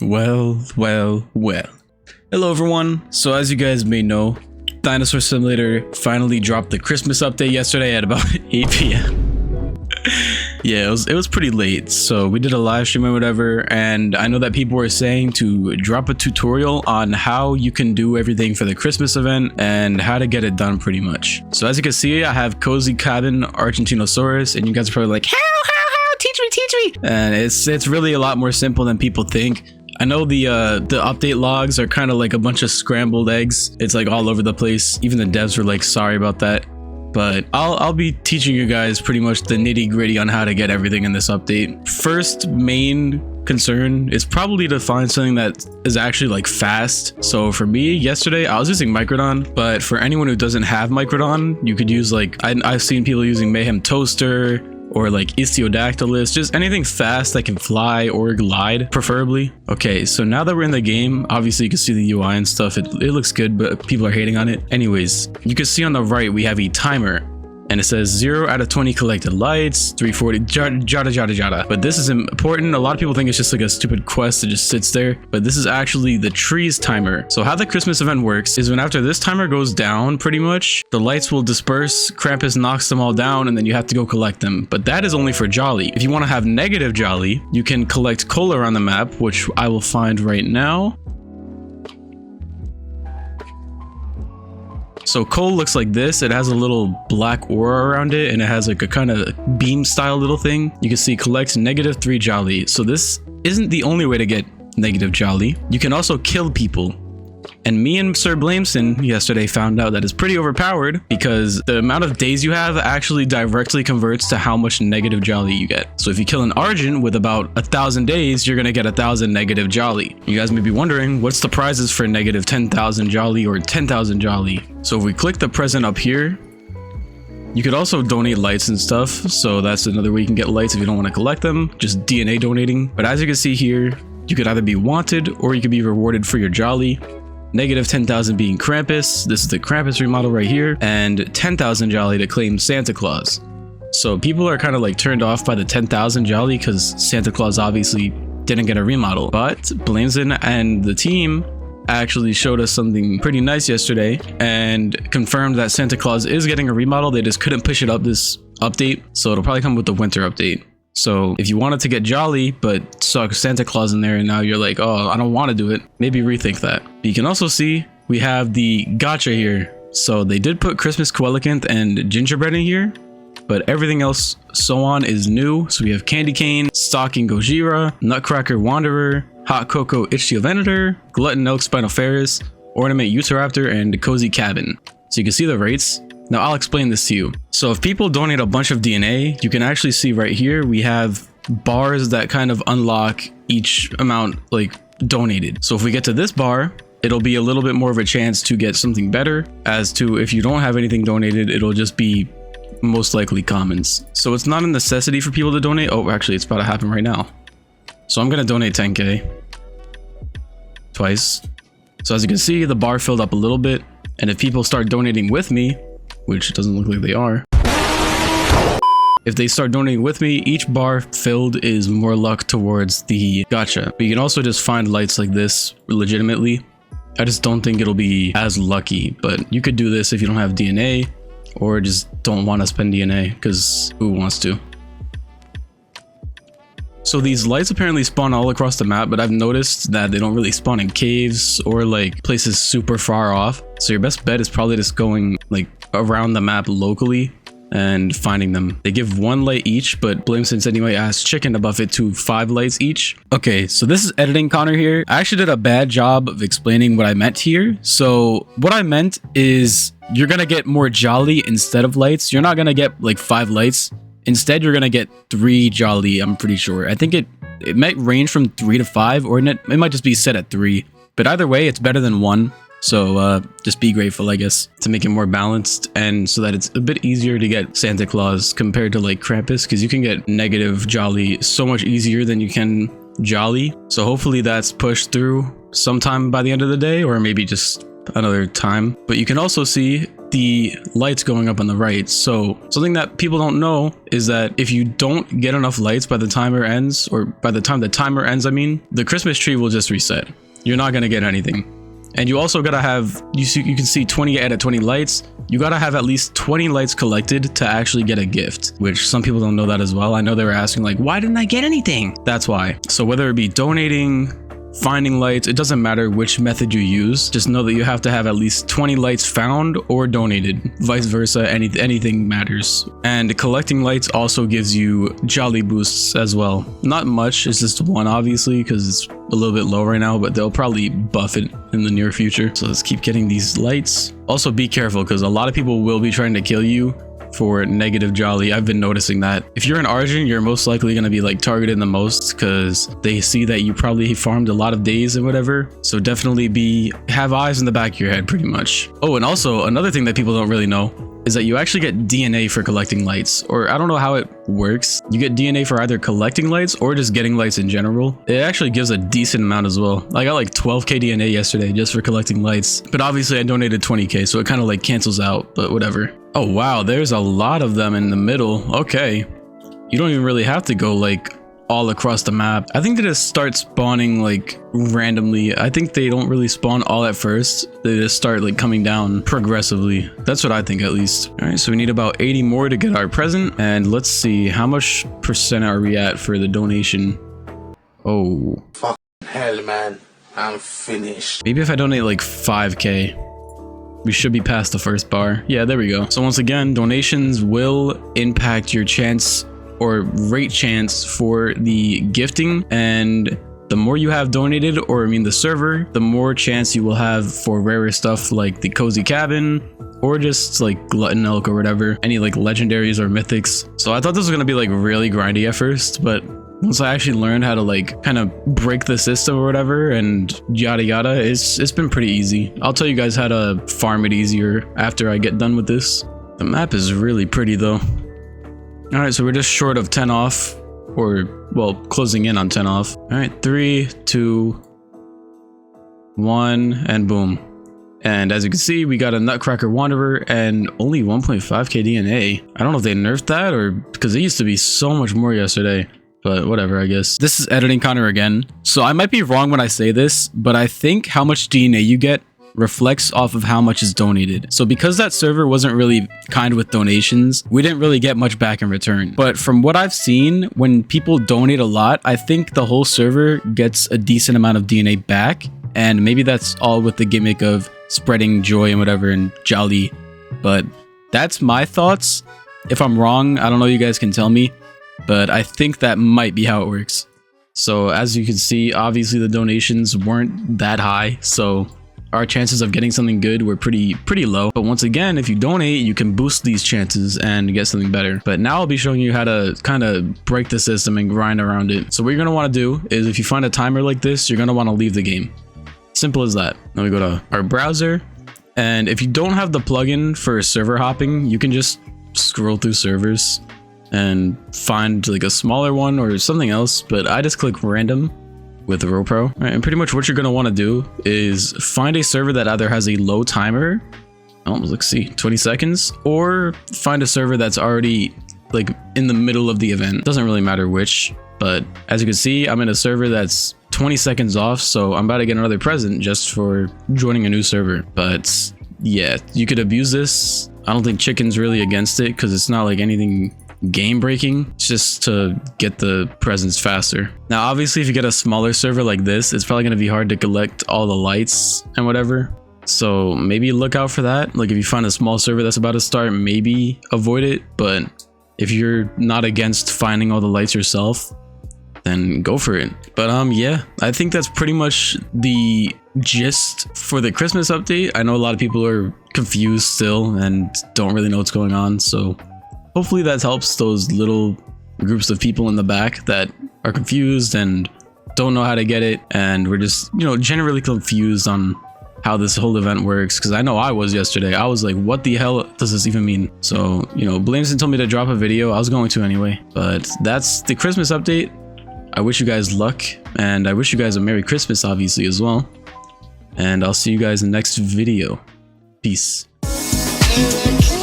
Well. Hello everyone. So as you guys may know, Dinosaur Simulator finally dropped the Christmas update yesterday at about 8 p.m. Yeah, it was pretty late, so we did a live stream or whatever, and I know that people were saying to drop a tutorial on how you can do everything for the Christmas event and how to get it done pretty much. So as you can see, I have Cozy Cabin Argentinosaurus, and you guys are probably like, how, teach me. And it's really a lot more simple than people think. I know the update logs are kind of like a bunch of scrambled eggs. It's like all over the place. Even the devs were like, sorry about that. But I'll be teaching you guys pretty much the nitty gritty on how to get everything in this update. First main concern is probably to find something that is actually like fast. So for me, yesterday I was using Microdon, but for anyone who doesn't have Microdon, you could use like, I've seen people using Mayhem Toaster, or like Istiodactylus, just anything fast that can fly or glide, preferably. Okay, so now that we're in the game, obviously you can see the UI and stuff. It looks good, but people are hating on it. Anyways, you can see on the right, we have a timer. And it says 0 out of 20 collected lights, 340, jada. But this is important. A lot of people think it's just like a stupid quest that just sits there, but this is actually the trees timer. So how the Christmas event works is when after this timer goes down, pretty much, the lights will disperse, Krampus knocks them all down, and then you have to go collect them. But that is only for Jolly. If you want to have negative Jolly, you can collect coal around the map, which I will find right now. So coal looks like this. It has a little black aura around it, and it has like a kind of beam style little thing. You can see collect -3 Jolly. So this isn't the only way to get negative Jolly. You can also kill people. And me and Sir Blameson yesterday found out that it's pretty overpowered because the amount of days you have actually directly converts to how much negative Jolly you get. So if you kill an Argent with about 1,000 days, you're going to get 1,000 negative Jolly. You guys may be wondering, what's the prizes for negative 10,000 Jolly or 10,000 Jolly? So if we click the present up here, you could also donate lights and stuff. So that's another way you can get lights if you don't want to collect them, just DNA donating. But as you can see here, you could either be wanted or you could be rewarded for your Jolly. Negative 10,000 being Krampus. This is the Krampus remodel right here, and 10,000 Jolly to claim Santa Claus. So people are kind of like turned off by the 10,000 Jolly because Santa Claus obviously didn't get a remodel. But Blameson and the team actually showed us something pretty nice yesterday and confirmed that Santa Claus is getting a remodel. They just couldn't push it up this update, so it'll probably come with the winter update. So if you wanted to get Jolly but suck Santa Claus in there and now you're like, oh, I don't want to do it, maybe rethink that. But you can also see we have the gacha here. So they did put Christmas Coelacanth and gingerbread in here, but everything else so on is new. So we have Candy Cane, Stocking Gojira, Nutcracker Wanderer, Hot Cocoa Ichthyovenator, Glutton Elk Spinoferus, Ornament Utahraptor, and Cozy Cabin. So you can see the rates. Now I'll explain this to you. So if people donate a bunch of DNA, you can actually see right here, we have bars that kind of unlock each amount like donated. So if we get to this bar, it'll be a little bit more of a chance to get something better, as to if you don't have anything donated, it'll just be most likely commons. So it's not a necessity for people to donate. Oh, actually it's about to happen right now. So I'm gonna donate 10k twice. So as you can see, the bar filled up a little bit, and if people start donating with me, which it doesn't look like they are. If they start donating with me, each bar filled is more luck towards the gacha. But you can also just find lights like this legitimately. I just don't think it'll be as lucky, but you could do this if you don't have DNA or just don't want to spend DNA, because who wants to? So these lights apparently spawn all across the map, but I've noticed that they don't really spawn in caves or like places super far off. So your best bet is probably just going like around the map locally and finding them. They give 1 light each, but Blameson said anyway, asked Chicken to buff it to 5 lights each. Okay, so this is editing Connor here. I actually did a bad job of explaining what I meant here. So what I meant is you're gonna get more Jolly instead of lights. You're not gonna get like 5 lights. Instead, you're gonna get 3 Jolly, I'm pretty sure. I think it might range from 3 to 5, or it might just be set at 3. But either way, it's better than 1. So just be grateful, I guess, to make it more balanced, and so that it's a bit easier to get Santa Claus compared to like Krampus, because you can get negative Jolly so much easier than you can Jolly. So hopefully that's pushed through sometime by the end of the day, or maybe just another time. But you can also see the lights going up on the right. So something that people don't know is that if you don't get enough lights by the timer ends, or by the time the timer ends, I mean, the Christmas tree will just reset. You're not gonna get anything. And you also gotta have, you can see 20 out of 20 lights. You gotta have at least 20 lights collected to actually get a gift, which some people don't know that as well. I know they were asking like, why didn't I get anything? That's why. So whether it be donating, finding lights, it doesn't matter which method you use. Just know that you have to have at least 20 lights found or donated. Vice versa, anything matters. And collecting lights also gives you jolly boosts as well. Not much, it's just one obviously because it's a little bit low right now, but they'll probably buff it in the near future. So let's keep getting these lights. Also be careful because a lot of people will be trying to kill you for negative jolly. I've been noticing that. If you're an Argent, you're most likely going to be like targeted the most because they see that you probably farmed a lot of days and whatever. So definitely have eyes in the back of your head pretty much. Oh, and also another thing that people don't really know is that you actually get DNA for collecting lights, or I don't know how it works. You get DNA for either collecting lights or just getting lights in general. It actually gives a decent amount as well. I got like 12k DNA yesterday just for collecting lights, but obviously I donated 20k, so it kind of like cancels out, but whatever. Oh wow, there's a lot of them in the middle. Okay, you don't even really have to go like all across the map. I think they just start spawning like randomly. I think they don't really spawn all at first. They just start like coming down progressively. That's what I think at least. All right, so we need about 80 more to get our present, and let's see how much percent are we at for the donation. Oh, fuck hell, man, I'm finished. Maybe if I donate like 5k, we should be past the first bar. Yeah, there we go. So once again, donations will impact your chance or rate chance for the gifting, and the more you have donated, or I mean the server, the more chance you will have for rarer stuff like the cozy cabin or just like glutton elk or whatever, any like legendaries or mythics. So I thought this was gonna be like really grindy at first, but once I actually learned how to like kind of break the system or whatever and yada yada, it's been pretty easy. I'll tell you guys how to farm it easier after I get done with this. The map is really pretty though. All right, so we're just short of 10 off, or well, closing in on 10 off. All right, 3, 2, 1, and boom. And as you can see, we got a Nutcracker Wanderer and only 1.5k DNA. I don't know if they nerfed that or because it used to be so much more yesterday. But whatever, I guess. This is Editing Connor again. So I might be wrong when I say this, but I think how much DNA you get reflects off of how much is donated. So because that server wasn't really kind with donations, we didn't really get much back in return. But from what I've seen, when people donate a lot, I think the whole server gets a decent amount of DNA back. And maybe that's all with the gimmick of spreading joy and whatever and jolly. But that's my thoughts. If I'm wrong, I don't know, you guys can tell me. But I think that might be how it works. So as you can see, obviously the donations weren't that high, so our chances of getting something good were pretty low. But once again, if you donate, you can boost these chances and get something better. But now I'll be showing you how to kind of break the system and grind around it. So what you're going to want to do is, if you find a timer like this, you're going to want to leave the game. Simple as that. Then we go to our browser, and if you don't have the plugin for server hopping, you can just scroll through servers and find like a smaller one or something else, but I just click random with the RoPro. All right, and pretty much what you're going to want to do is find a server that either has a low timer, let's see, 20 seconds, or find a server that's already like in the middle of the event. Doesn't really matter which, but as you can see, I'm in a server that's 20 seconds off, so I'm about to get another present just for joining a new server. But yeah, you could abuse this. I don't think Chicken's really against it because it's not like anything game breaking. It's just to get the presents faster. Now obviously if you get a smaller server like this, it's probably going to be hard to collect all the lights and whatever, so maybe look out for that. Like if you find a small server that's about to start, maybe avoid it. But if you're not against finding all the lights yourself, then go for it. But yeah, I think that's pretty much the gist for the Christmas update. I know a lot of people are confused still and don't really know what's going on, so hopefully that helps those little groups of people in the back that are confused and don't know how to get it, and we're just, you know, generally confused on how this whole event works, because I know I was yesterday. I was like, what the hell does this even mean? So, you know, Blameson told me to drop a video. I was going to anyway, but that's the Christmas update. I wish you guys luck, and I wish you guys a Merry Christmas obviously as well, and I'll see you guys in the next video. Peace. and I can't